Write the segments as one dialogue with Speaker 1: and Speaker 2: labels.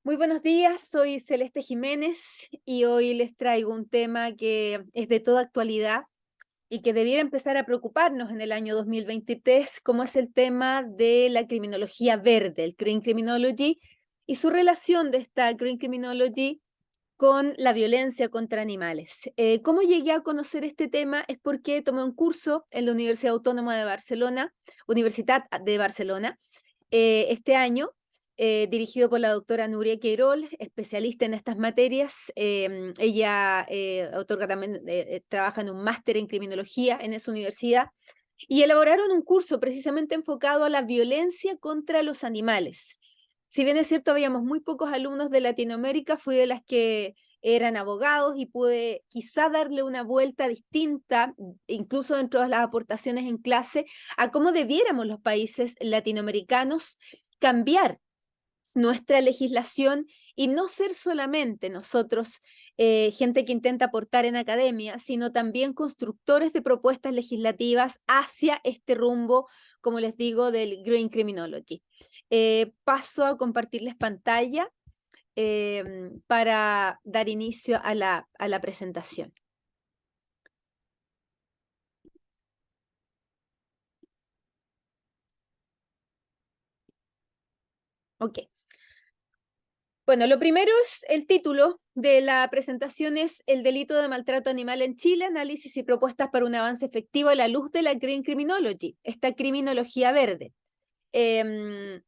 Speaker 1: Muy buenos días, soy Celeste Jiménez y hoy les traigo un tema que es de toda actualidad y que debiera empezar a preocuparnos en el año 2023, como es el tema de la criminología verde, el Green Criminology, y su relación de esta Green Criminology con la violencia contra animales. ¿Cómo llegué a conocer este tema? Es porque tomé un curso en la Universidad Autónoma de Barcelona, Universitat de Barcelona, este año, dirigido por la doctora Núria Queirol, especialista en estas materias. Ella otorga también, trabaja en un máster en criminología en esa universidad, y elaboraron un curso precisamente enfocado a la violencia contra los animales. Si bien es cierto, habíamos muy pocos alumnos de Latinoamérica, fui de las que eran abogados y pude quizá darle una vuelta distinta, incluso dentro de las aportaciones en clase, a cómo debiéramos los países latinoamericanos cambiar nuestra legislación y no ser solamente nosotros gente que intenta aportar en academia, sino también constructores de propuestas legislativas hacia este rumbo, como les digo, del Green Criminology. Paso a compartirles pantalla para dar inicio a la presentación. Ok. Bueno, lo primero es el título de la presentación, es El delito de maltrato animal en Chile, análisis y propuestas para un avance efectivo a la luz de la Green Criminology, esta criminología verde. Eh,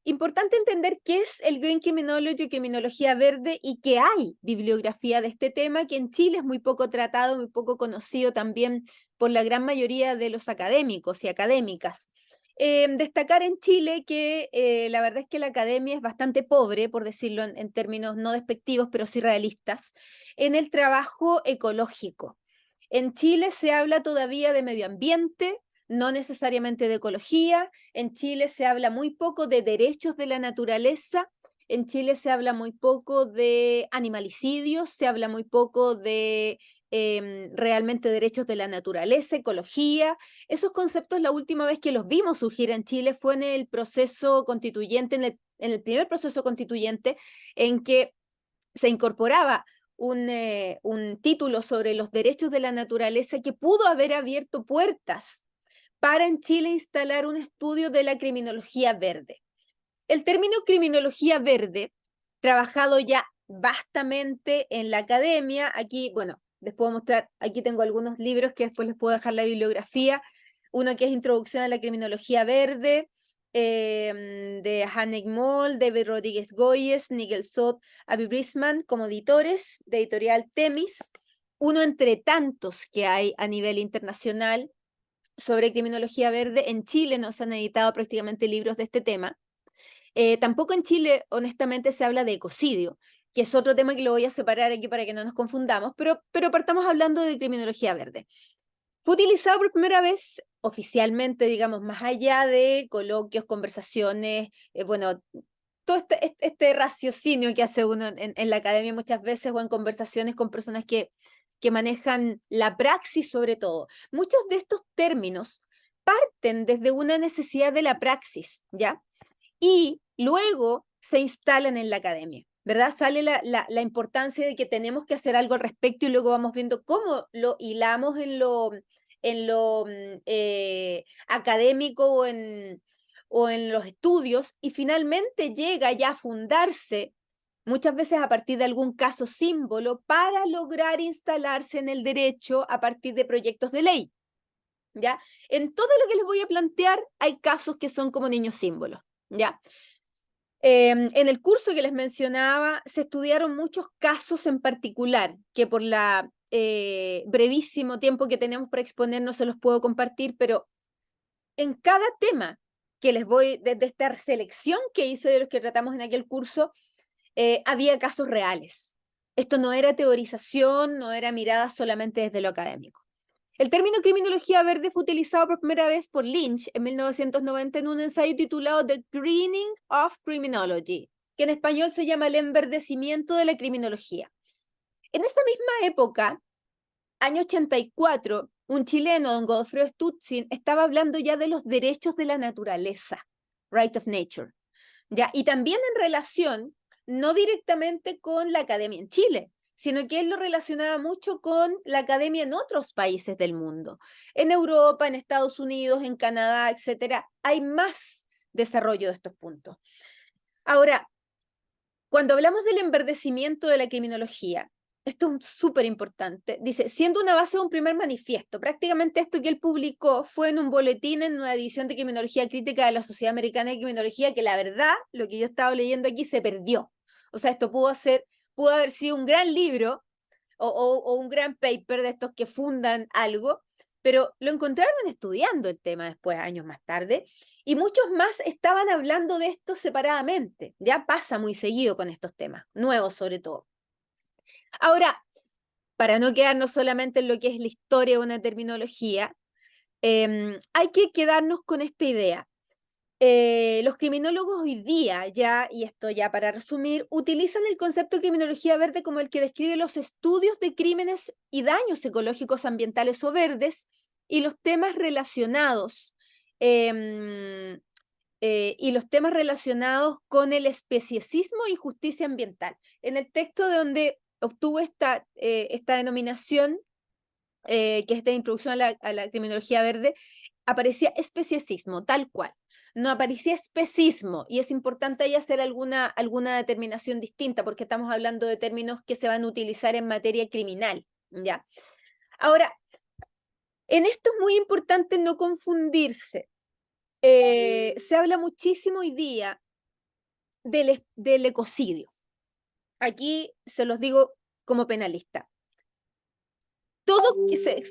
Speaker 1: Importante entender qué es el Green Criminology, criminología verde, y que hay bibliografía de este tema que en Chile es muy poco tratado, muy poco conocido también por la gran mayoría de los académicos y académicas. Destacar en Chile que la verdad es que la academia es bastante pobre, por decirlo en términos no despectivos, pero sí realistas, en el trabajo ecológico. En Chile se habla todavía de medio ambiente, no necesariamente de ecología. En Chile se habla muy poco de derechos de la naturaleza. En Chile se habla muy poco de animalicidios, se habla muy poco de realmente derechos de la naturaleza, ecología. Esos conceptos, la última vez que los vimos surgir en Chile fue en el proceso constituyente, en el primer proceso constituyente, en que se incorporaba un título sobre los derechos de la naturaleza que pudo haber abierto puertas para en Chile instalar un estudio de la criminología verde. El término criminología verde, trabajado ya vastamente en la academia, aquí, bueno, les puedo mostrar, aquí tengo algunos libros que después les puedo dejar la bibliografía, uno que es Introducción a la Criminología Verde, de Hannek Moll, David Rodríguez Goyes, Nigel Sot, Avi Brisman, como editores, de editorial Temis, uno entre tantos que hay a nivel internacional sobre criminología verde. En Chile no se han editado prácticamente libros de este tema. Tampoco en Chile, honestamente, se habla de ecocidio, que es otro tema que lo voy a separar aquí para que no nos confundamos, pero partamos hablando de criminología verde. Fue utilizado por primera vez oficialmente, digamos, más allá de coloquios, conversaciones, bueno, todo este raciocinio que hace uno en la academia muchas veces, o en conversaciones con personas que manejan la praxis sobre todo. Muchos de estos términos parten desde una necesidad de la praxis, ¿ya? Y luego se instalan en la academia, ¿verdad? Sale la importancia de que tenemos que hacer algo al respecto, y luego vamos viendo cómo lo hilamos en lo académico o en los estudios, y finalmente llega ya a fundarse muchas veces a partir de algún caso símbolo para lograr instalarse en el derecho a partir de proyectos de ley, ¿ya? En todo lo que les voy a plantear hay casos que son como niños símbolos, ¿ya? En el curso que les mencionaba se estudiaron muchos casos en particular, que por la brevísimo tiempo que tenemos para exponer no se los puedo compartir, pero en cada tema que les voy, desde esta selección que hice de los que tratamos en aquel curso, había casos reales. Esto no era teorización, no era mirada solamente desde lo académico. El término criminología verde fue utilizado por primera vez por Lynch en 1990 en un ensayo titulado The Greening of Criminology, que en español se llama El enverdecimiento de la criminología. En esa misma época, año 84, un chileno, don Godofredo Stutzin, estaba hablando ya de los derechos de la naturaleza, right of nature, ¿ya? Y también en relación no directamente con la academia en Chile, sino que él lo relacionaba mucho con la academia en otros países del mundo. En Europa, en Estados Unidos, en Canadá, etcétera, hay más desarrollo de estos puntos. Ahora, cuando hablamos del enverdecimiento de la criminología, esto es súper importante. Dice, siendo una base de un primer manifiesto, prácticamente esto que él publicó fue en un boletín en una edición de Criminología Crítica de la Sociedad Americana de Criminología, que la verdad, lo que yo estaba leyendo aquí se perdió. O sea, esto pudo haber sido un gran libro o un gran paper de estos que fundan algo, pero lo encontraron estudiando el tema después, años más tarde, y muchos más estaban hablando de esto separadamente. Ya pasa muy seguido con estos temas, nuevos sobre todo. Ahora, para no quedarnos solamente en lo que es la historia o una terminología, hay que quedarnos con esta idea. Los criminólogos hoy día, ya, y esto ya para resumir, utilizan el concepto de criminología verde como el que describe los estudios de crímenes y daños ecológicos, ambientales o verdes y los temas relacionados con el especiecismo y justicia ambiental. En el texto de donde obtuvo esta denominación, que es de introducción a la criminología verde, aparecía especiecismo, tal cual. No aparecía especismo, y es importante ahí hacer alguna determinación distinta, porque estamos hablando de términos que se van a utilizar en materia criminal, ¿ya? Ahora, en esto es muy importante no confundirse. Se habla muchísimo hoy día del ecocidio. Aquí se los digo como penalista.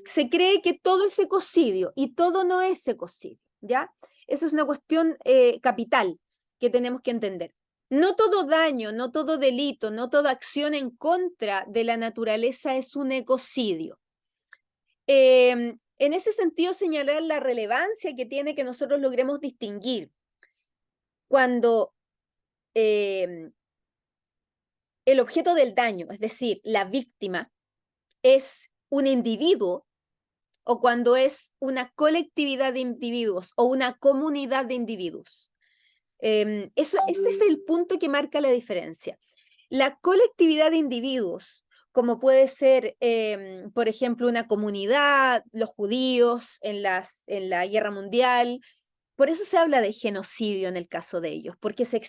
Speaker 1: Se cree que todo es ecocidio y todo no es ecocidio, ¿ya? Eso es una cuestión capital que tenemos que entender. No todo daño, no todo delito, no toda acción en contra de la naturaleza es un ecocidio. En ese sentido, señalar la relevancia que tiene que nosotros logremos distinguir cuando el objeto del daño, es decir, la víctima, es un individuo o cuando es una colectividad de individuos o una comunidad de individuos. Ese es el punto que marca la diferencia. La colectividad de individuos, como puede ser, por ejemplo, una comunidad, los judíos en la Guerra Mundial. Por eso se habla de genocidio en el caso de ellos, porque se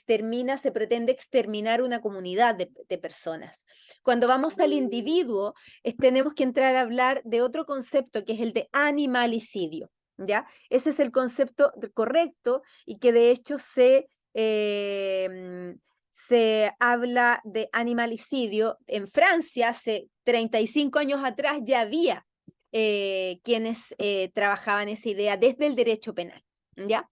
Speaker 1: pretende exterminar una comunidad de personas. Cuando vamos al individuo, tenemos que entrar a hablar de otro concepto, que es el de animalicidio, ¿ya? Ese es el concepto correcto y que de hecho se habla de animalicidio. En Francia, hace 35 años atrás, ya había quienes trabajaban esa idea desde el derecho penal. ¿Ya?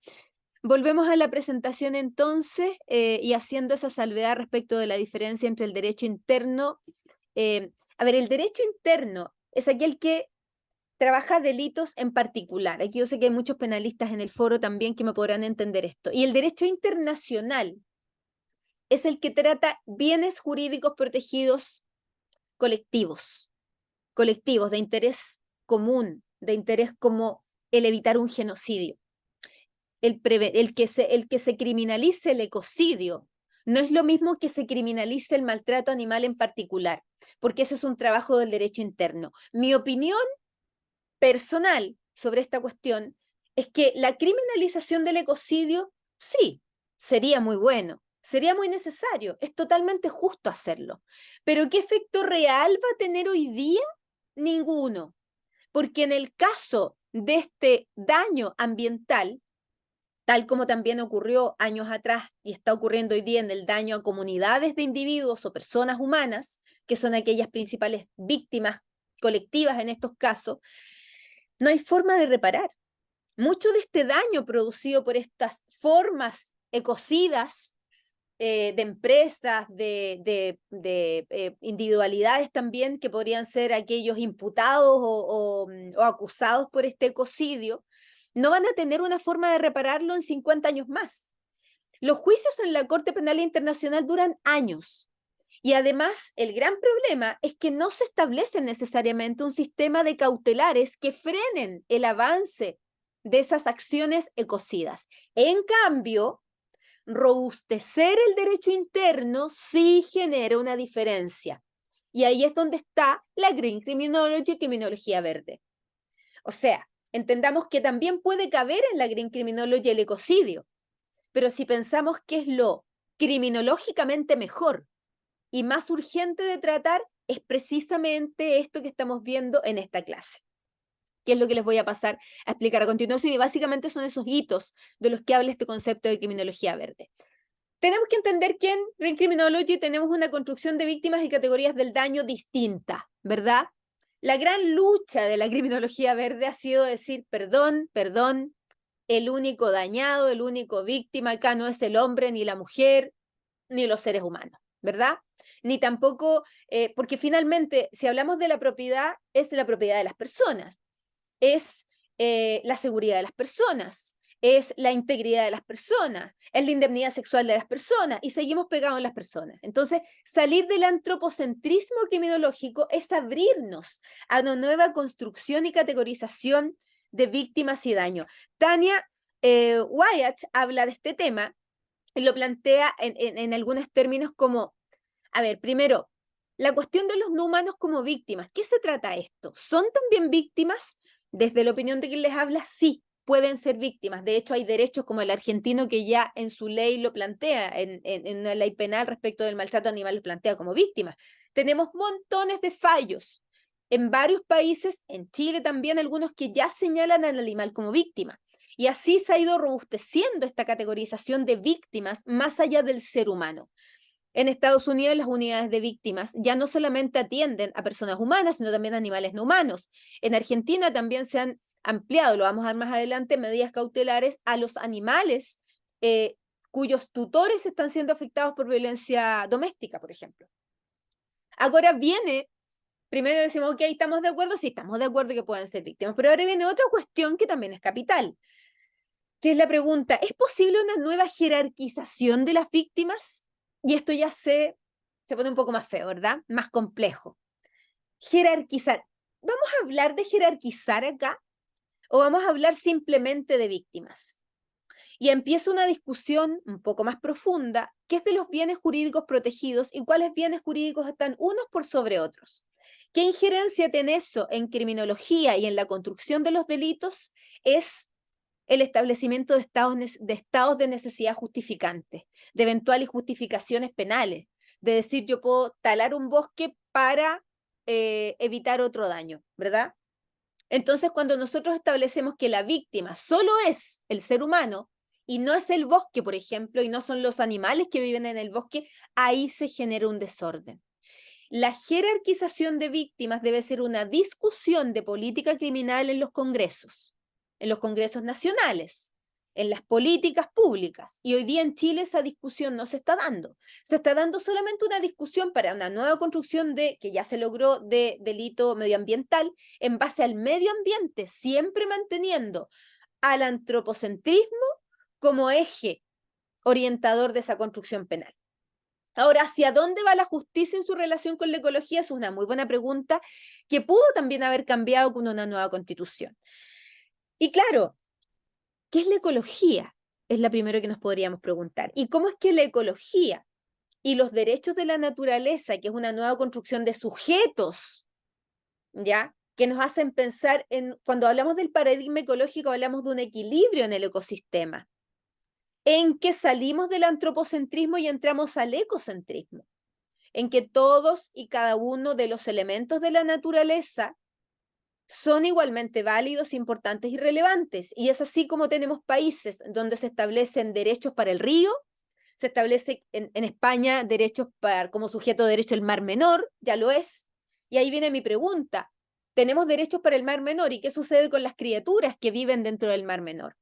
Speaker 1: Volvemos a la presentación entonces y haciendo esa salvedad respecto de la diferencia entre el derecho interno. A ver, el derecho interno es aquel que trabaja delitos en particular. Aquí yo sé que hay muchos penalistas en el foro también que me podrán entender esto. Y el derecho internacional es el que trata bienes jurídicos protegidos colectivos de interés común, de interés como el evitar un genocidio. El que se criminalice el ecocidio no es lo mismo que se criminalice el maltrato animal en particular, porque eso es un trabajo del derecho interno. Mi opinión personal sobre esta cuestión es que la criminalización del ecocidio, sí, sería muy bueno, sería muy necesario, es totalmente justo hacerlo. Pero ¿qué efecto real va a tener hoy día? Ninguno. Porque en el caso de este daño ambiental, tal como también ocurrió años atrás y está ocurriendo hoy día en el daño a comunidades de individuos o personas humanas, que son aquellas principales víctimas colectivas en estos casos, no hay forma de reparar. Mucho de este daño producido por estas formas ecocidas de empresas, de individualidades también, que podrían ser aquellos imputados o acusados por este ecocidio, no van a tener una forma de repararlo en 50 años más. Los juicios en la Corte Penal Internacional duran años. Y además, el gran problema es que no se establece necesariamente un sistema de cautelares que frenen el avance de esas acciones ecocidas. En cambio, Robustecer el derecho interno sí genera una diferencia. Y ahí es donde está la Green Criminology, criminología verde. O sea, entendamos que también puede caber en la Green Criminology el ecocidio, pero si pensamos que es lo criminológicamente mejor y más urgente de tratar, es precisamente esto que estamos viendo en esta clase, que es lo que les voy a pasar a explicar a continuación, y básicamente son esos hitos de los que habla este concepto de criminología verde. Tenemos que entender que en Green Criminology tenemos una construcción de víctimas y categorías del daño distinta, ¿verdad? La gran lucha de la criminología verde ha sido decir, perdón, perdón, el único dañado, el único víctima acá no es el hombre, ni la mujer, ni los seres humanos, ¿verdad? Ni tampoco, porque finalmente, si hablamos de la propiedad, es la propiedad de las personas, es la seguridad de las personas, es la integridad de las personas, es la indemnidad sexual de las personas, y seguimos pegados en las personas. Entonces, salir del antropocentrismo criminológico es abrirnos a una nueva construcción y categorización de víctimas y daño. Tania Wyatt habla de este tema y lo plantea en algunos términos como, a ver, primero, la cuestión de los no humanos como víctimas. ¿Qué se trata esto? ¿Son también víctimas? Desde la opinión de quien les habla, sí, pueden ser víctimas. De hecho, hay derechos como el argentino que ya en su ley lo plantea, en una ley penal respecto del maltrato animal lo plantea como víctimas. Tenemos montones de fallos en varios países, en Chile también, algunos que ya señalan al animal como víctima. Y así se ha ido robusteciendo esta categorización de víctimas más allá del ser humano. En Estados Unidos, las unidades de víctimas ya no solamente atienden a personas humanas, sino también a animales no humanos. En Argentina también se han ampliado, lo vamos a ver más adelante, medidas cautelares a los animales cuyos tutores están siendo afectados por violencia doméstica, por ejemplo. Ahora viene, primero decimos, ok, ¿estamos de acuerdo? Sí, estamos de acuerdo que pueden ser víctimas, pero ahora viene otra cuestión que también es capital, que es la pregunta, ¿es posible una nueva jerarquización de las víctimas? Y esto ya se pone un poco más feo, ¿verdad? Más complejo. Jerarquizar. ¿Vamos a hablar de jerarquizar acá? ¿O vamos a hablar simplemente de víctimas? Y empieza una discusión un poco más profunda, que es de los bienes jurídicos protegidos y cuáles bienes jurídicos están unos por sobre otros. ¿Qué injerencia tiene eso en criminología y en la construcción de los delitos? Es el establecimiento de estados de necesidad justificantes, de eventuales justificaciones penales, de decir yo puedo talar un bosque para evitar otro daño, ¿verdad? Entonces, cuando nosotros establecemos que la víctima solo es el ser humano y no es el bosque, por ejemplo, y no son los animales que viven en el bosque, ahí se genera un desorden. La jerarquización de víctimas debe ser una discusión de política criminal en los congresos nacionales, en las políticas públicas. Y hoy día en Chile esa discusión no se está dando. Se está dando solamente una discusión para una nueva construcción que ya se logró de delito medioambiental en base al medio ambiente, siempre manteniendo al antropocentrismo como eje orientador de esa construcción penal. Ahora, ¿hacia dónde va la justicia en su relación con la ecología? Es una muy buena pregunta que pudo también haber cambiado con una nueva constitución. Y claro, ¿qué es la ecología? Es la primera que nos podríamos preguntar. ¿Y cómo es que la ecología y los derechos de la naturaleza, que es una nueva construcción de sujetos, ¿ya? Que nos hacen pensar cuando hablamos del paradigma ecológico, hablamos de un equilibrio en el ecosistema, en que salimos del antropocentrismo y entramos al ecocentrismo, en que todos y cada uno de los elementos de la naturaleza son igualmente válidos, importantes y relevantes. Y es así como tenemos países donde se establecen derechos para el río, se establece en España derechos como sujeto de derecho el Mar Menor, ya lo es. Y ahí viene mi pregunta. Tenemos derechos para el Mar Menor, ¿y qué sucede con las criaturas que viven dentro del Mar Menor?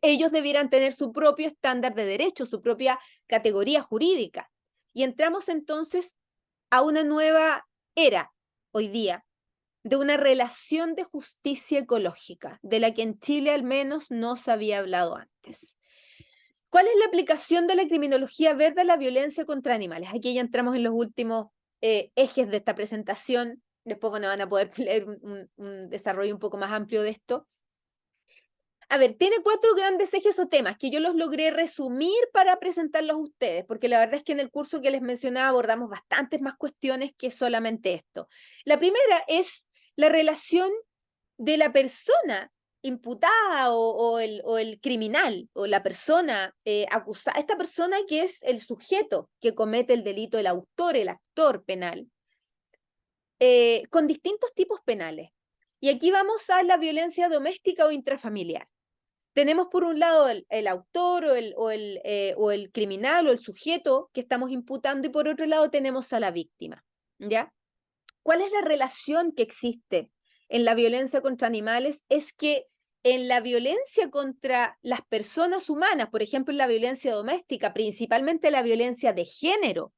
Speaker 1: Ellos debieran tener su propio estándar de derecho, su propia categoría jurídica. Y entramos entonces a una nueva era hoy día, de una relación de justicia ecológica, de la que en Chile al menos no se había hablado antes. ¿Cuál es la aplicación de la criminología verde a la violencia contra animales? Aquí ya entramos en los últimos ejes de esta presentación. Después, bueno, van a poder leer un desarrollo un poco más amplio de esto. A ver, tiene 4 grandes ejes o temas que yo los logré resumir para presentarlos a ustedes, porque la verdad es que en el curso que les mencionaba abordamos bastantes más cuestiones que solamente esto. La primera es la relación de la persona imputada o el criminal o la persona acusada, esta persona que es el sujeto que comete el delito, el autor, el actor penal, con distintos tipos penales. Y aquí vamos a la violencia doméstica o intrafamiliar. Tenemos por un lado el autor o el criminal o el sujeto que estamos imputando y por otro lado tenemos a la víctima, ¿ya? ¿Cuál es la relación que existe en la violencia contra animales? Es que en la violencia contra las personas humanas, por ejemplo, en la violencia doméstica, principalmente la violencia de género,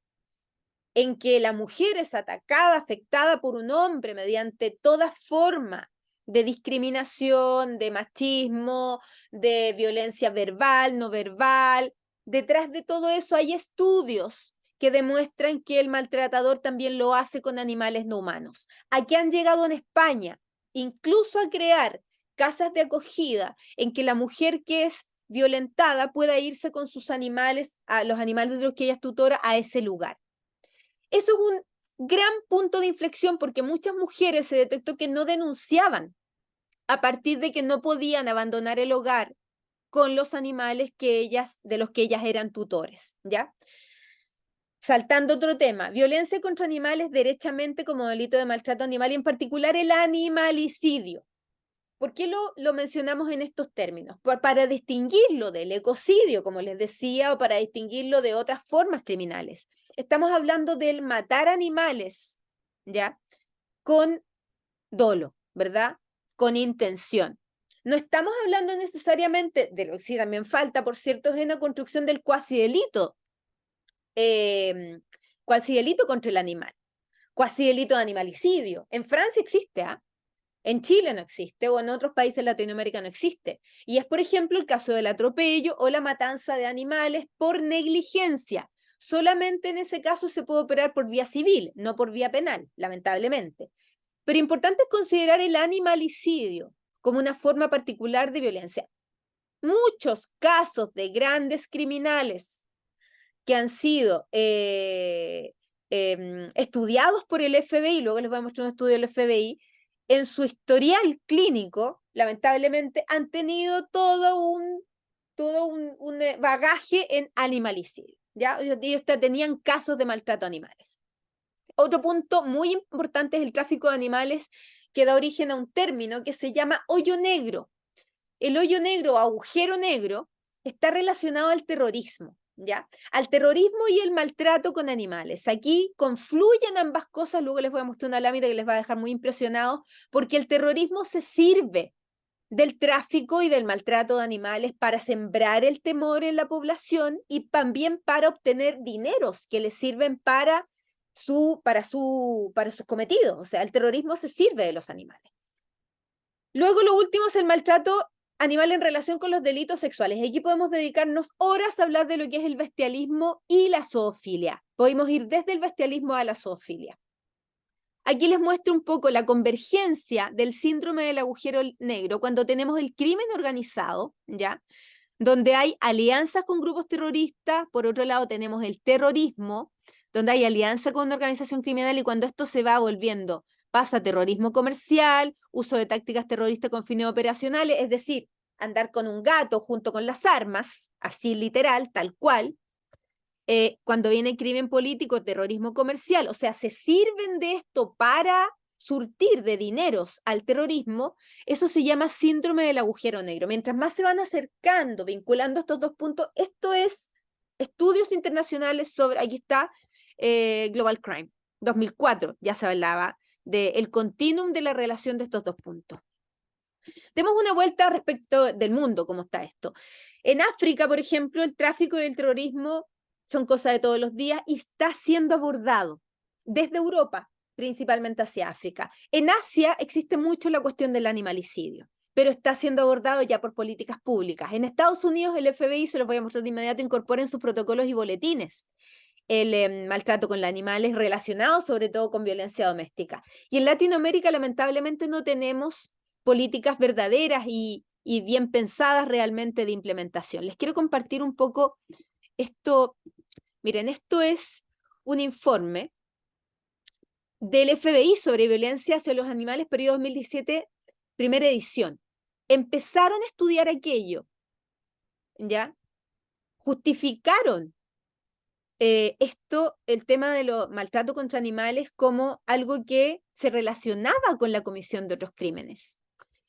Speaker 1: en que la mujer es atacada, afectada por un hombre mediante toda forma de discriminación, de machismo, de violencia verbal, no verbal. Detrás de todo eso hay estudios que demuestran que el maltratador también lo hace con animales no humanos. Aquí han llegado en España incluso a crear casas de acogida en que la mujer que es violentada pueda irse con sus animales, a los animales de los que ella es tutora, a ese lugar. Eso es un gran punto de inflexión porque muchas mujeres se detectó que no denunciaban a partir de que no podían abandonar el hogar con los animales de los que ellas eran tutores, ¿ya? Saltando otro tema, violencia contra animales derechamente como delito de maltrato animal y en particular el animalicidio. ¿Por qué lo mencionamos en estos términos? Para distinguirlo del ecocidio, como les decía, o para distinguirlo de otras formas criminales. Estamos hablando del matar animales, ¿ya? Con dolo, ¿verdad? Con intención. No estamos hablando necesariamente de lo que sí también falta, por cierto, es una construcción del cuasi-delito contra el animal, cuasi-delito de animalicidio. En Francia existe, ¿ah? En Chile no existe o en otros países de Latinoamérica no existe. Y es, por ejemplo, el caso del atropello o la matanza de animales por negligencia. Solamente en ese caso se puede operar por vía civil, no por vía penal, lamentablemente. Pero importante es considerar el animalicidio como una forma particular de violencia. Muchos casos de grandes criminales que han sido estudiados por el FBI, luego les voy a mostrar un estudio del FBI, en su historial clínico, lamentablemente, han tenido todo un bagaje en animalicidio, ¿ya? Ellos tenían casos de maltrato a animales. Otro punto muy importante es el tráfico de animales que da origen a un término que se llama hoyo negro. El hoyo negro o agujero negro está relacionado al terrorismo, ¿ya? Al terrorismo y el maltrato con animales. Aquí confluyen ambas cosas, luego les voy a mostrar una lámina que les va a dejar muy impresionados, porque el terrorismo se sirve del tráfico y del maltrato de animales para sembrar el temor en la población y también para obtener dineros que les sirven para sus cometidos. O sea, el terrorismo se sirve de los animales. Luego, lo último es el maltrato animal en relación con los delitos sexuales. Aquí podemos dedicarnos horas a hablar de lo que es el bestialismo y la zoofilia. Podemos ir desde el bestialismo a la zoofilia. Aquí les muestro un poco la convergencia del síndrome del agujero negro cuando tenemos el crimen organizado, ¿ya? Donde hay alianzas con grupos terroristas, por otro lado tenemos el terrorismo, donde hay alianza con una organización criminal y cuando esto se va volviendo, pasa terrorismo comercial, uso de tácticas terroristas con fines operacionales, es decir, andar con un gato junto con las armas, así literal, tal cual. Cuando viene el crimen político, terrorismo comercial, o sea, se sirven de esto para surtir de dineros al terrorismo, eso se llama síndrome del agujero negro. Mientras más se van acercando, vinculando estos dos puntos, esto es estudios internacionales sobre, aquí está Global Crime, 2004, ya se hablaba del continuum de la relación de estos dos puntos. Demos una vuelta respecto del mundo, cómo está esto. En África, por ejemplo, el tráfico y el terrorismo son cosas de todos los días y está siendo abordado desde Europa, principalmente hacia África. En Asia existe mucho la cuestión del animalicidio, pero está siendo abordado ya por políticas públicas. En Estados Unidos, el FBI, se los voy a mostrar de inmediato, incorpora en sus protocolos y boletines el maltrato con los animales relacionado sobre todo con violencia doméstica. Y en Latinoamérica, lamentablemente, no tenemos políticas verdaderas y y bien pensadas realmente de implementación. Les quiero compartir un poco esto. Miren, esto es un informe del FBI sobre violencia hacia los animales, periodo 2017, primera edición. Empezaron a estudiar aquello, ¿ya? Justificaron el tema de los maltrato contra animales como algo que se relacionaba con la comisión de otros crímenes.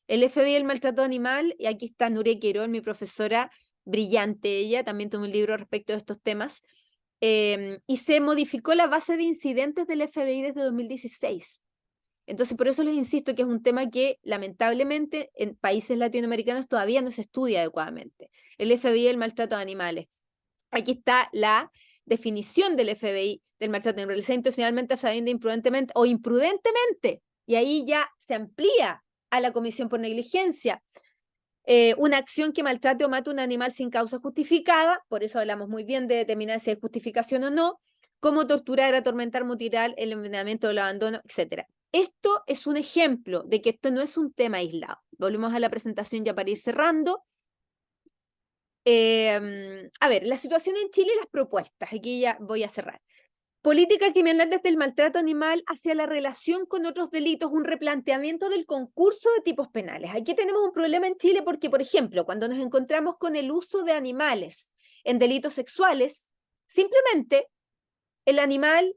Speaker 1: El FBI, el maltrato animal, y aquí está Nuria Quirón, mi profesora, brillante ella, también tomó un libro respecto de estos temas, y se modificó la base de incidentes del FBI desde 2016. Entonces, por eso les insisto que es un tema que lamentablemente en países latinoamericanos todavía no se estudia adecuadamente. El FBI, el maltrato de animales. Aquí está la definición del FBI del maltrato animal, realizado intencionalmente, sabiendo, imprudentemente o imprudentemente, y ahí ya se amplía a la comisión por negligencia. Una acción que maltrate o mate a un animal sin causa justificada, por eso hablamos muy bien de determinar si hay justificación o no, como torturar, atormentar, mutilar, el envenenamiento, el abandono, etc. Esto es un ejemplo de que esto no es un tema aislado. Volvemos a la presentación ya para ir cerrando. A ver, la situación en Chile y las propuestas. Aquí ya voy a cerrar. Política criminal desde el maltrato animal hacia la relación con otros delitos, un replanteamiento del concurso de tipos penales. Aquí tenemos un problema en Chile porque, por ejemplo, cuando nos encontramos con el uso de animales en delitos sexuales, simplemente el animal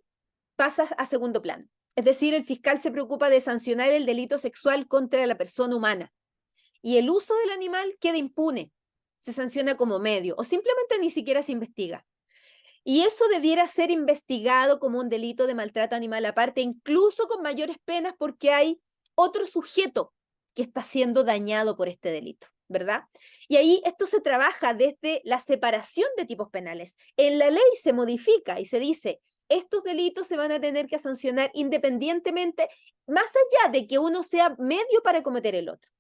Speaker 1: pasa a segundo plano. Es decir, el fiscal se preocupa de sancionar el delito sexual contra la persona humana y el uso del animal queda impune, se sanciona como medio o simplemente ni siquiera se investiga. Y eso debiera ser investigado como un delito de maltrato animal aparte, incluso con mayores penas porque hay otro sujeto que está siendo dañado por este delito, ¿verdad? Y ahí esto se trabaja desde la separación de tipos penales. En la ley se modifica y se dice, estos delitos se van a tener que sancionar independientemente, más allá de que uno sea medio para cometer el otro.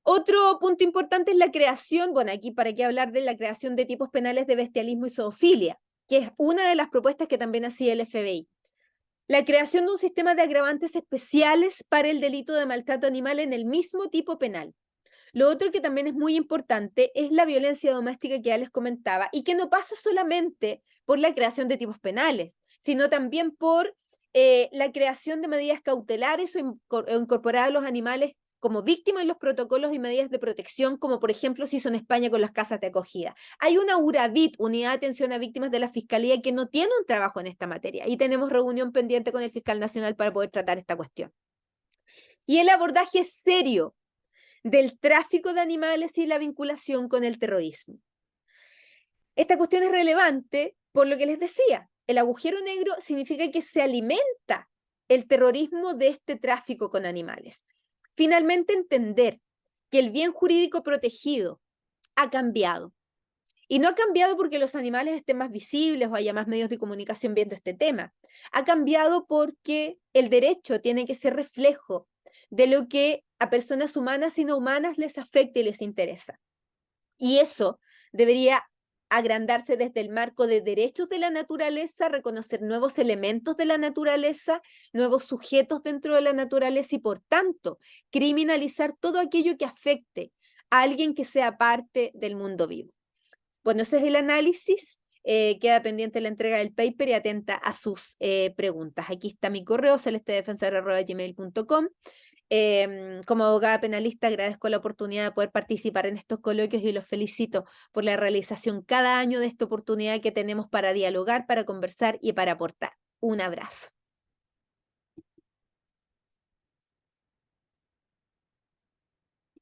Speaker 1: Otro punto importante es la creación, bueno, aquí para qué hablar de la creación de tipos penales de bestialismo y zoofilia, que es una de las propuestas que también hacía el FBI. La creación de un sistema de agravantes especiales para el delito de maltrato animal en el mismo tipo penal. Lo otro que también es muy importante es la violencia doméstica que ya les comentaba y que no pasa solamente por la creación de tipos penales, sino también por la creación de medidas cautelares o incorporar a los animales como víctimas en los protocolos y medidas de protección, como por ejemplo se hizo en España con las casas de acogida. Hay una URAVIT, Unidad de Atención a Víctimas de la Fiscalía, que no tiene un trabajo en esta materia y tenemos reunión pendiente con el fiscal nacional para poder tratar esta cuestión. Y el abordaje serio del tráfico de animales y la vinculación con el terrorismo. Esta cuestión es relevante por lo que les decía. El agujero negro significa que se alimenta el terrorismo de este tráfico con animales. Finalmente, entender que el bien jurídico protegido ha cambiado. Y no ha cambiado porque los animales estén más visibles o haya más medios de comunicación viendo este tema. Ha cambiado porque el derecho tiene que ser reflejo de lo que a personas humanas y no humanas les afecta y les interesa. Y eso debería agrandarse desde el marco de derechos de la naturaleza, reconocer nuevos elementos de la naturaleza, nuevos sujetos dentro de la naturaleza y, por tanto, criminalizar todo aquello que afecte a alguien que sea parte del mundo vivo. Bueno, ese es el análisis. Queda pendiente la entrega del paper y atenta a sus preguntas. Aquí está mi correo, celestedefensor@gmail.com. Como abogada penalista agradezco la oportunidad de poder participar en estos coloquios y los felicito por la realización cada año de esta oportunidad que tenemos para dialogar, para conversar y para aportar. Un abrazo.